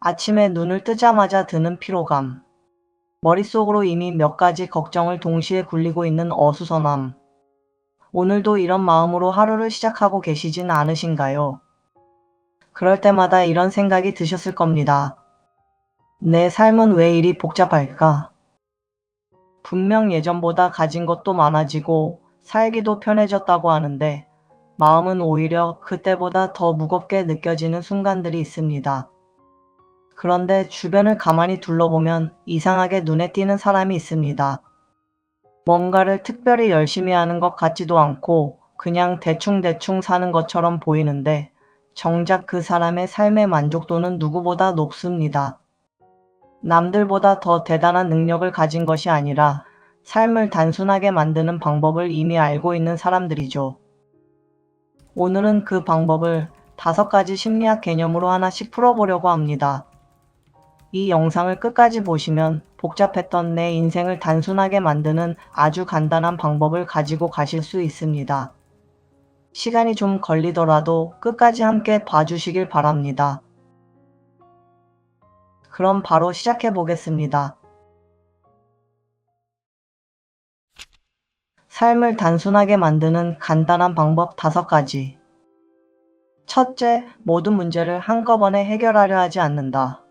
아침에 눈을 뜨자마자 드는 피로감. 머릿속으로 이미 몇 가지 걱정을 동시에 굴리고 있는 어수선함. 오늘도 이런 마음으로 하루를 시작하고 계시진 않으신가요? 그럴 때마다 이런 생각이 드셨을 겁니다. 내 삶은 왜 이리 복잡할까? 분명 예전보다 가진 것도 많아지고 살기도 편해졌다고 하는데 마음은 오히려 그때보다 더 무겁게 느껴지는 순간들이 있습니다. 그런데 주변을 가만히 둘러보면 이상하게 눈에 띄는 사람이 있습니다. 뭔가를 특별히 열심히 하는 것 같지도 않고 그냥 대충대충 사는 것처럼 보이는데 정작 그 사람의 삶의 만족도는 누구보다 높습니다. 남들보다 더 대단한 능력을 가진 것이 아니라 삶을 단순하게 만드는 방법을 이미 알고 있는 사람들이죠. 오늘은 그 방법을 5가지 심리학 개념으로 하나씩 풀어보려고 합니다. 이 영상을 끝까지 보시면 복잡했던 내 인생을 단순하게 만드는 아주 간단한 방법을 가지고 가실 수 있습니다. 시간이 좀 걸리더라도 끝까지 함께 봐주시길 바랍니다. 그럼 바로 시작해 보겠습니다. 삶을 단순하게 만드는 간단한 방법 5가지. 첫째, 모든 문제를 한꺼번에 해결하려 하지 않는다.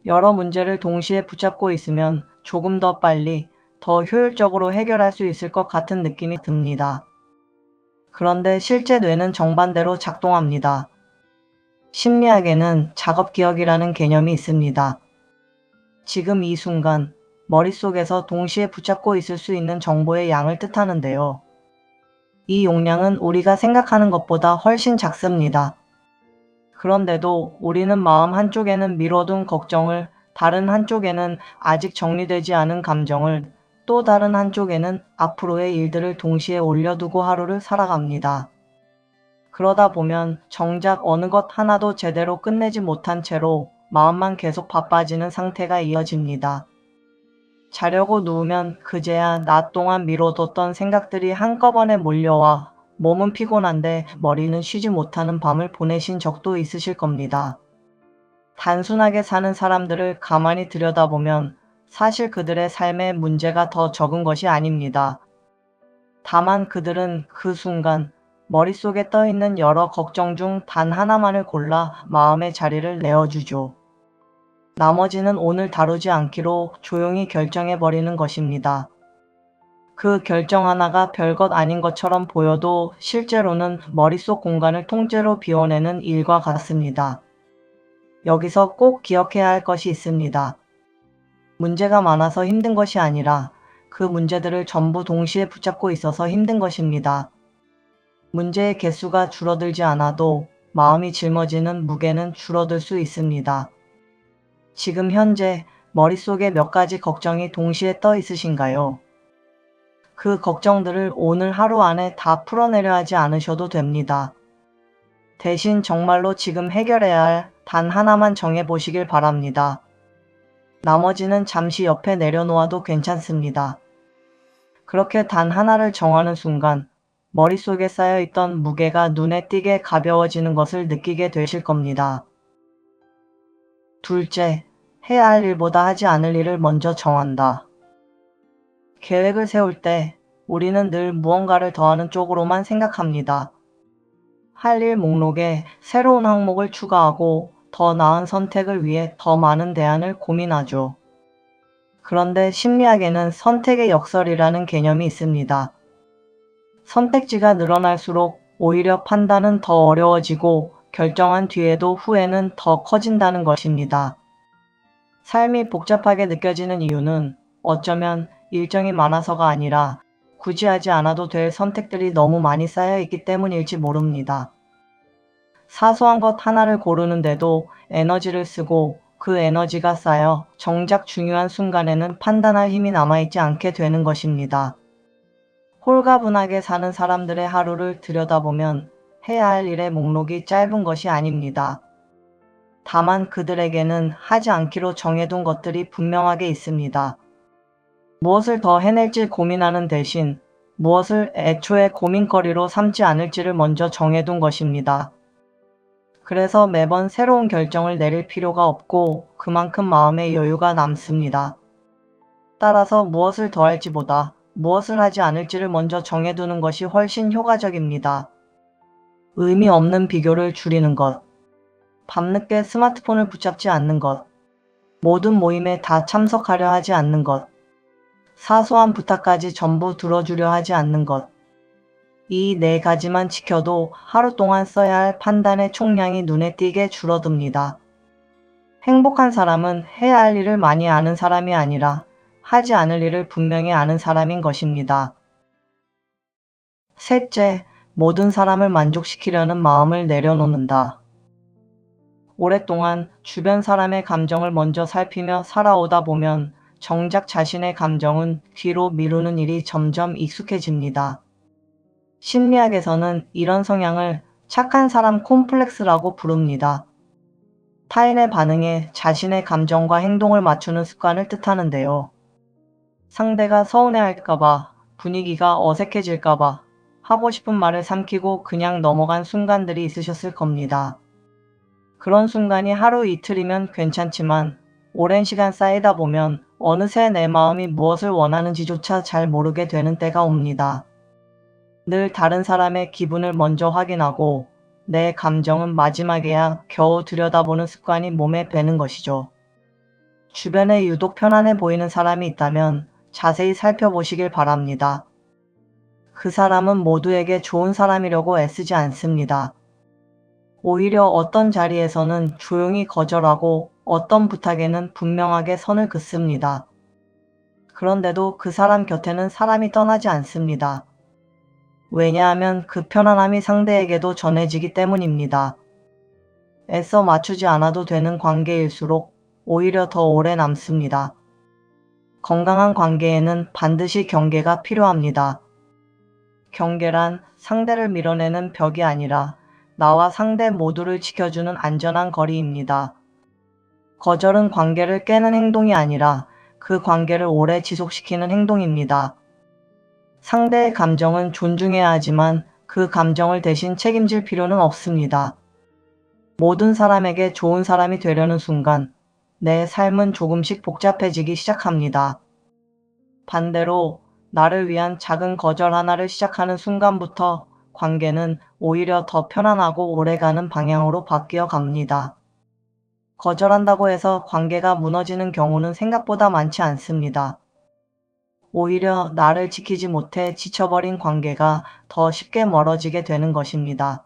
여러 문제를 동시에 붙잡고 있으면 조금 더 빨리, 더 효율적으로 해결할 수 있을 것 같은 느낌이 듭니다. 그런데 실제 뇌는 정반대로 작동합니다. 심리학에는 작업기억이라는 개념이 있습니다. 지금 이 순간, 머릿속에서 동시에 붙잡고 있을 수 있는 정보의 양을 뜻하는데요. 이 용량은 우리가 생각하는 것보다 훨씬 작습니다. 그런데도 우리는 마음 한쪽에는 미뤄둔 걱정을, 다른 한쪽에는 아직 정리되지 않은 감정을, 또 다른 한쪽에는 앞으로의 일들을 동시에 올려두고 하루를 살아갑니다. 그러다 보면 정작 어느 것 하나도 제대로 끝내지 못한 채로 마음만 계속 바빠지는 상태가 이어집니다. 자려고 누우면 그제야 낮 동안 미뤄뒀던 생각들이 한꺼번에 몰려와 몸은 피곤한데 머리는 쉬지 못하는 밤을 보내신 적도 있으실 겁니다. 단순하게 사는 사람들을 가만히 들여다보면 사실 그들의 삶에 문제가 더 적은 것이 아닙니다. 다만 그들은 그 순간 머릿속에 떠있는 여러 걱정 중 단 하나만을 골라 마음의 자리를 내어주죠. 나머지는 오늘 다루지 않기로 조용히 결정해버리는 것입니다. 그 결정 하나가 별것 아닌 것처럼 보여도 실제로는 머릿속 공간을 통째로 비워내는 일과 같습니다. 여기서 꼭 기억해야 할 것이 있습니다. 문제가 많아서 힘든 것이 아니라 그 문제들을 전부 동시에 붙잡고 있어서 힘든 것입니다. 문제의 개수가 줄어들지 않아도 마음이 짊어지는 무게는 줄어들 수 있습니다. 지금 현재 머릿속에 몇 가지 걱정이 동시에 떠 있으신가요? 그 걱정들을 오늘 하루 안에 다 풀어내려 하지 않으셔도 됩니다. 대신 정말로 지금 해결해야 할 단 하나만 정해보시길 바랍니다. 나머지는 잠시 옆에 내려놓아도 괜찮습니다. 그렇게 단 하나를 정하는 순간 머릿속에 쌓여있던 무게가 눈에 띄게 가벼워지는 것을 느끼게 되실 겁니다. 둘째, 해야 할 일보다 하지 않을 일을 먼저 정한다. 계획을 세울 때 우리는 늘 무언가를 더하는 쪽으로만 생각합니다. 할 일 목록에 새로운 항목을 추가하고 더 나은 선택을 위해 더 많은 대안을 고민하죠. 그런데 심리학에는 선택의 역설이라는 개념이 있습니다. 선택지가 늘어날수록 오히려 판단은 더 어려워지고 결정한 뒤에도 후회는 더 커진다는 것입니다. 삶이 복잡하게 느껴지는 이유는 어쩌면 일정이 많아서가 아니라 굳이 하지 않아도 될 선택들이 너무 많이 쌓여 있기 때문일지 모릅니다. 사소한 것 하나를 고르는데도 에너지를 쓰고 그 에너지가 쌓여 정작 중요한 순간에는 판단할 힘이 남아있지 않게 되는 것입니다. 홀가분하게 사는 사람들의 하루를 들여다보면 해야 할 일의 목록이 짧은 것이 아닙니다. 다만 그들에게는 하지 않기로 정해둔 것들이 분명하게 있습니다. 무엇을 더 해낼지 고민하는 대신 무엇을 애초에 고민거리로 삼지 않을지를 먼저 정해둔 것입니다. 그래서 매번 새로운 결정을 내릴 필요가 없고 그만큼 마음의 여유가 남습니다. 따라서 무엇을 더 할지보다 무엇을 하지 않을지를 먼저 정해두는 것이 훨씬 효과적입니다. 의미 없는 비교를 줄이는 것, 밤늦게 스마트폰을 붙잡지 않는 것, 모든 모임에 다 참석하려 하지 않는 것, 사소한 부탁까지 전부 들어주려 하지 않는 것. 이 네 가지만 지켜도 하루 동안 써야 할 판단의 총량이 눈에 띄게 줄어듭니다. 행복한 사람은 해야 할 일을 많이 아는 사람이 아니라 하지 않을 일을 분명히 아는 사람인 것입니다. 셋째, 모든 사람을 만족시키려는 마음을 내려놓는다. 오랫동안 주변 사람의 감정을 먼저 살피며 살아오다 보면 정작 자신의 감정은 뒤로 미루는 일이 점점 익숙해집니다. 심리학에서는 이런 성향을 착한 사람 콤플렉스라고 부릅니다. 타인의 반응에 자신의 감정과 행동을 맞추는 습관을 뜻하는데요. 상대가 서운해할까봐, 분위기가 어색해질까봐 하고 싶은 말을 삼키고 그냥 넘어간 순간들이 있으셨을 겁니다. 그런 순간이 하루 이틀이면 괜찮지만 오랜 시간 쌓이다 보면 어느새 내 마음이 무엇을 원하는지조차 잘 모르게 되는 때가 옵니다. 늘 다른 사람의 기분을 먼저 확인하고 내 감정은 마지막에야 겨우 들여다보는 습관이 몸에 배는 것이죠. 주변에 유독 편안해 보이는 사람이 있다면 자세히 살펴보시길 바랍니다. 그 사람은 모두에게 좋은 사람이려고 애쓰지 않습니다. 오히려 어떤 자리에서는 조용히 거절하고 어떤 부탁에는 분명하게 선을 긋습니다. 그런데도 그 사람 곁에는 사람이 떠나지 않습니다. 왜냐하면 그 편안함이 상대에게도 전해지기 때문입니다. 애써 맞추지 않아도 되는 관계일수록 오히려 더 오래 남습니다. 건강한 관계에는 반드시 경계가 필요합니다. 경계란 상대를 밀어내는 벽이 아니라 나와 상대 모두를 지켜주는 안전한 거리입니다. 거절은 관계를 깨는 행동이 아니라 그 관계를 오래 지속시키는 행동입니다. 상대의 감정은 존중해야 하지만 그 감정을 대신 책임질 필요는 없습니다. 모든 사람에게 좋은 사람이 되려는 순간 내 삶은 조금씩 복잡해지기 시작합니다. 반대로 나를 위한 작은 거절 하나를 시작하는 순간부터 관계는 오히려 더 편안하고 오래가는 방향으로 바뀌어 갑니다. 거절한다고 해서 관계가 무너지는 경우는 생각보다 많지 않습니다. 오히려 나를 지키지 못해 지쳐버린 관계가 더 쉽게 멀어지게 되는 것입니다.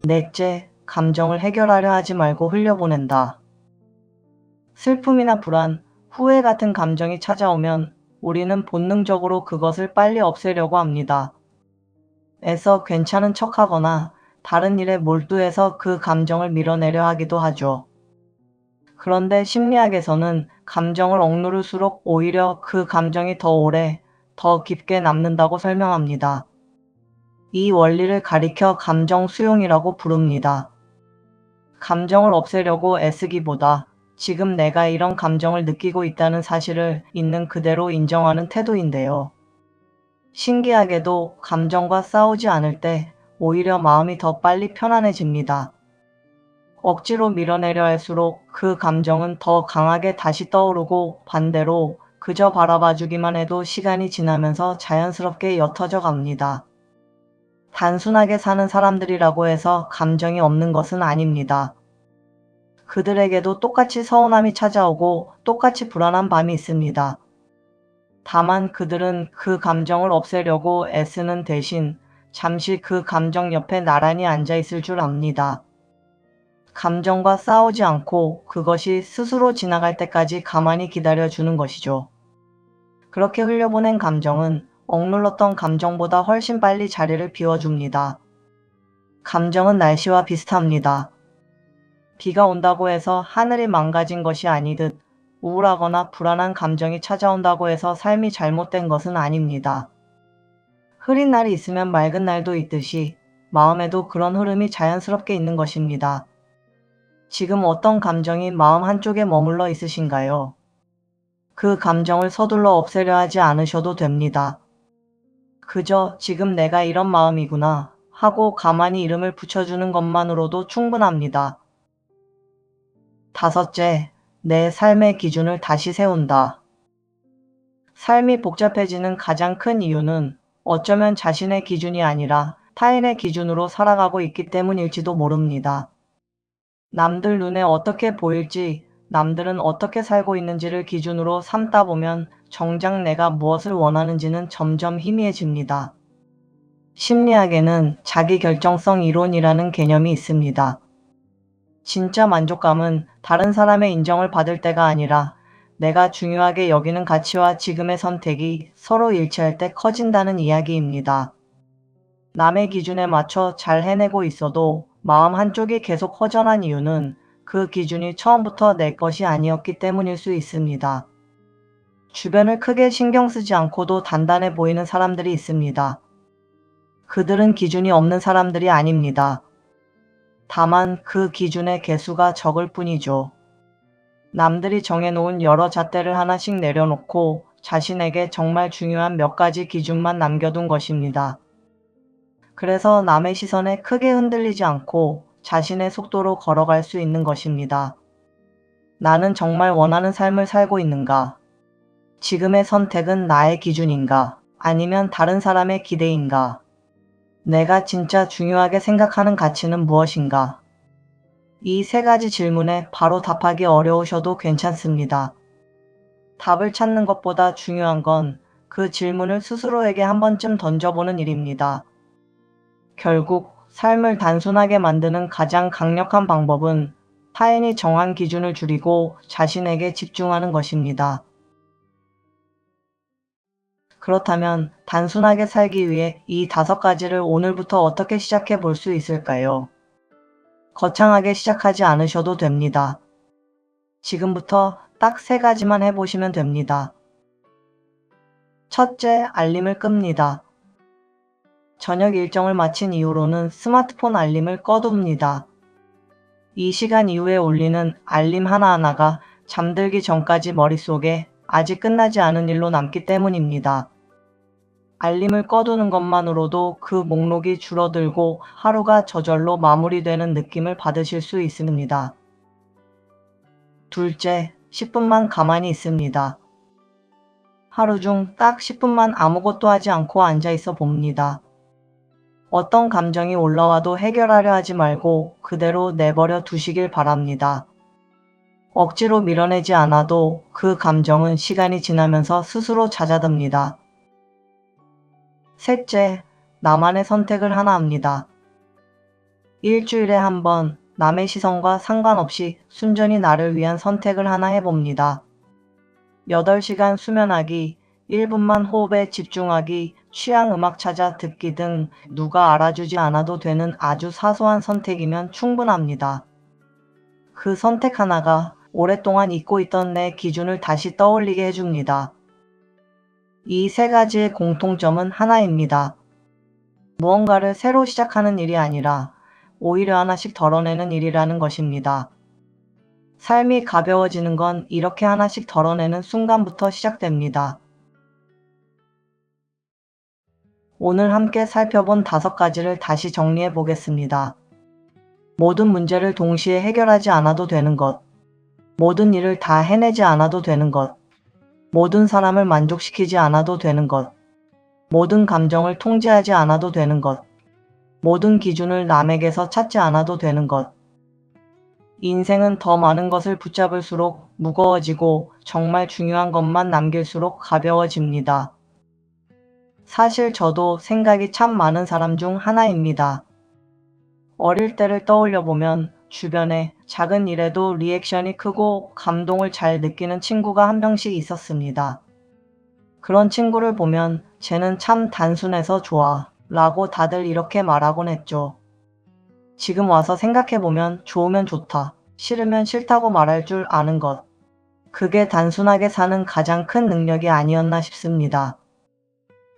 넷째, 감정을 해결하려 하지 말고 흘려보낸다. 슬픔이나 불안, 후회 같은 감정이 찾아오면 우리는 본능적으로 그것을 빨리 없애려고 합니다. 애써 괜찮은 척하거나 다른 일에 몰두해서 그 감정을 밀어내려 하기도 하죠. 그런데 심리학에서는 감정을 억누를수록 오히려 그 감정이 더 오래, 더 깊게 남는다고 설명합니다. 이 원리를 가리켜 감정 수용이라고 부릅니다. 감정을 없애려고 애쓰기보다 지금 내가 이런 감정을 느끼고 있다는 사실을 있는 그대로 인정하는 태도인데요. 신기하게도 감정과 싸우지 않을 때 오히려 마음이 더 빨리 편안해집니다. 억지로 밀어내려 할수록 그 감정은 더 강하게 다시 떠오르고 반대로 그저 바라봐주기만 해도 시간이 지나면서 자연스럽게 옅어져 갑니다. 단순하게 사는 사람들이라고 해서 감정이 없는 것은 아닙니다. 그들에게도 똑같이 서운함이 찾아오고 똑같이 불안한 밤이 있습니다. 다만 그들은 그 감정을 없애려고 애쓰는 대신 잠시 그 감정 옆에 나란히 앉아 있을 줄 압니다. 감정과 싸우지 않고 그것이 스스로 지나갈 때까지 가만히 기다려주는 것이죠. 그렇게 흘려보낸 감정은 억눌렀던 감정보다 훨씬 빨리 자리를 비워줍니다. 감정은 날씨와 비슷합니다. 비가 온다고 해서 하늘이 망가진 것이 아니듯 우울하거나 불안한 감정이 찾아온다고 해서 삶이 잘못된 것은 아닙니다. 흐린 날이 있으면 맑은 날도 있듯이 마음에도 그런 흐름이 자연스럽게 있는 것입니다. 지금 어떤 감정이 마음 한쪽에 머물러 있으신가요? 그 감정을 서둘러 없애려 하지 않으셔도 됩니다. 그저 지금 내가 이런 마음이구나 하고 가만히 이름을 붙여주는 것만으로도 충분합니다. 다섯째, 내 삶의 기준을 다시 세운다. 삶이 복잡해지는 가장 큰 이유는 어쩌면 자신의 기준이 아니라 타인의 기준으로 살아가고 있기 때문일지도 모릅니다. 남들 눈에 어떻게 보일지, 남들은 어떻게 살고 있는지를 기준으로 삼다 보면 정작 내가 무엇을 원하는지는 점점 희미해집니다. 심리학에는 자기결정성 이론이라는 개념이 있습니다. 진짜 만족감은 다른 사람의 인정을 받을 때가 아니라 내가 중요하게 여기는 가치와 지금의 선택이 서로 일치할 때 커진다는 이야기입니다. 남의 기준에 맞춰 잘 해내고 있어도 마음 한쪽이 계속 허전한 이유는 그 기준이 처음부터 내 것이 아니었기 때문일 수 있습니다. 주변을 크게 신경 쓰지 않고도 단단해 보이는 사람들이 있습니다. 그들은 기준이 없는 사람들이 아닙니다. 다만 그 기준의 개수가 적을 뿐이죠. 남들이 정해놓은 여러 잣대를 하나씩 내려놓고 자신에게 정말 중요한 몇 가지 기준만 남겨둔 것입니다. 그래서 남의 시선에 크게 흔들리지 않고 자신의 속도로 걸어갈 수 있는 것입니다. 나는 정말 원하는 삶을 살고 있는가? 지금의 선택은 나의 기준인가? 아니면 다른 사람의 기대인가? 내가 진짜 중요하게 생각하는 가치는 무엇인가? 이 세 가지 질문에 바로 답하기 어려우셔도 괜찮습니다. 답을 찾는 것보다 중요한 건 그 질문을 스스로에게 한 번쯤 던져보는 일입니다. 결국 삶을 단순하게 만드는 가장 강력한 방법은 타인이 정한 기준을 줄이고 자신에게 집중하는 것입니다. 그렇다면 단순하게 살기 위해 이 5가지를 오늘부터 어떻게 시작해 볼 수 있을까요? 거창하게 시작하지 않으셔도 됩니다. 지금부터 딱 3가지만 해보시면 됩니다. 첫째, 알림을 끕니다. 저녁 일정을 마친 이후로는 스마트폰 알림을 꺼둡니다. 이 시간 이후에 울리는 알림 하나하나가 잠들기 전까지 머릿속에 아직 끝나지 않은 일로 남기 때문입니다. 알림을 꺼두는 것만으로도 그 목록이 줄어들고 하루가 저절로 마무리되는 느낌을 받으실 수 있습니다. 둘째, 10분만 가만히 있습니다. 하루 중 딱 10분만 아무것도 하지 않고 앉아 있어 봅니다. 어떤 감정이 올라와도 해결하려 하지 말고 그대로 내버려 두시길 바랍니다. 억지로 밀어내지 않아도 그 감정은 시간이 지나면서 스스로 잦아듭니다. 셋째, 나만의 선택을 하나 합니다. 일주일에 한 번 남의 시선과 상관없이 순전히 나를 위한 선택을 하나 해봅니다. 8시간 수면하기, 1분만 호흡에 집중하기, 취향 음악 찾아 듣기 등 누가 알아주지 않아도 되는 아주 사소한 선택이면 충분합니다. 그 선택 하나가 오랫동안 잊고 있던 내 기준을 다시 떠올리게 해줍니다. 이 3가지의 공통점은 하나입니다. 무언가를 새로 시작하는 일이 아니라 오히려 하나씩 덜어내는 일이라는 것입니다. 삶이 가벼워지는 건 이렇게 하나씩 덜어내는 순간부터 시작됩니다. 오늘 함께 살펴본 5가지를 다시 정리해 보겠습니다. 모든 문제를 동시에 해결하지 않아도 되는 것, 모든 일을 다 해내지 않아도 되는 것, 모든 사람을 만족시키지 않아도 되는 것, 모든 감정을 통제하지 않아도 되는 것, 모든 기준을 남에게서 찾지 않아도 되는 것. 인생은 더 많은 것을 붙잡을수록 무거워지고 정말 중요한 것만 남길수록 가벼워집니다. 사실 저도 생각이 참 많은 사람 중 하나입니다. 어릴 때를 떠올려 보면 주변에 작은 일에도 리액션이 크고 감동을 잘 느끼는 친구가 한 명씩 있었습니다. 그런 친구를 보면 쟤는 참 단순해서 좋아 라고 다들 이렇게 말하곤 했죠. 지금 와서 생각해보면 좋으면 좋다, 싫으면 싫다고 말할 줄 아는 것. 그게 단순하게 사는 가장 큰 능력이 아니었나 싶습니다.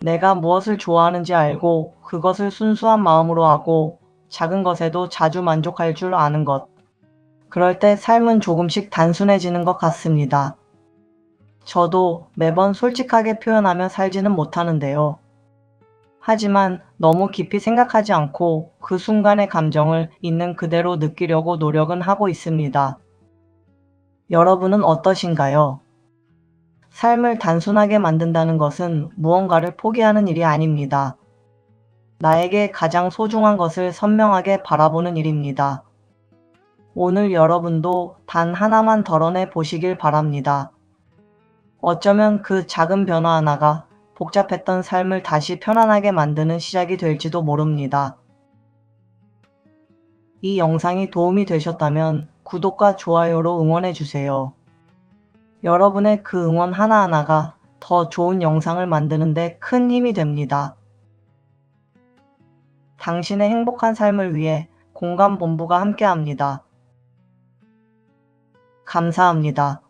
내가 무엇을 좋아하는지 알고 그것을 순수한 마음으로 하고 작은 것에도 자주 만족할 줄 아는 것. 그럴 때 삶은 조금씩 단순해지는 것 같습니다. 저도 매번 솔직하게 표현하며 살지는 못하는데요. 하지만 너무 깊이 생각하지 않고 그 순간의 감정을 있는 그대로 느끼려고 노력은 하고 있습니다. 여러분은 어떠신가요? 삶을 단순하게 만든다는 것은 무언가를 포기하는 일이 아닙니다. 나에게 가장 소중한 것을 선명하게 바라보는 일입니다. 오늘 여러분도 단 하나만 덜어내 보시길 바랍니다. 어쩌면 그 작은 변화 하나가 복잡했던 삶을 다시 편안하게 만드는 시작이 될지도 모릅니다. 이 영상이 도움이 되셨다면 구독과 좋아요로 응원해주세요. 여러분의 그 응원 하나하나가 더 좋은 영상을 만드는데 큰 힘이 됩니다. 당신의 행복한 삶을 위해 공감본부가 함께합니다. 감사합니다.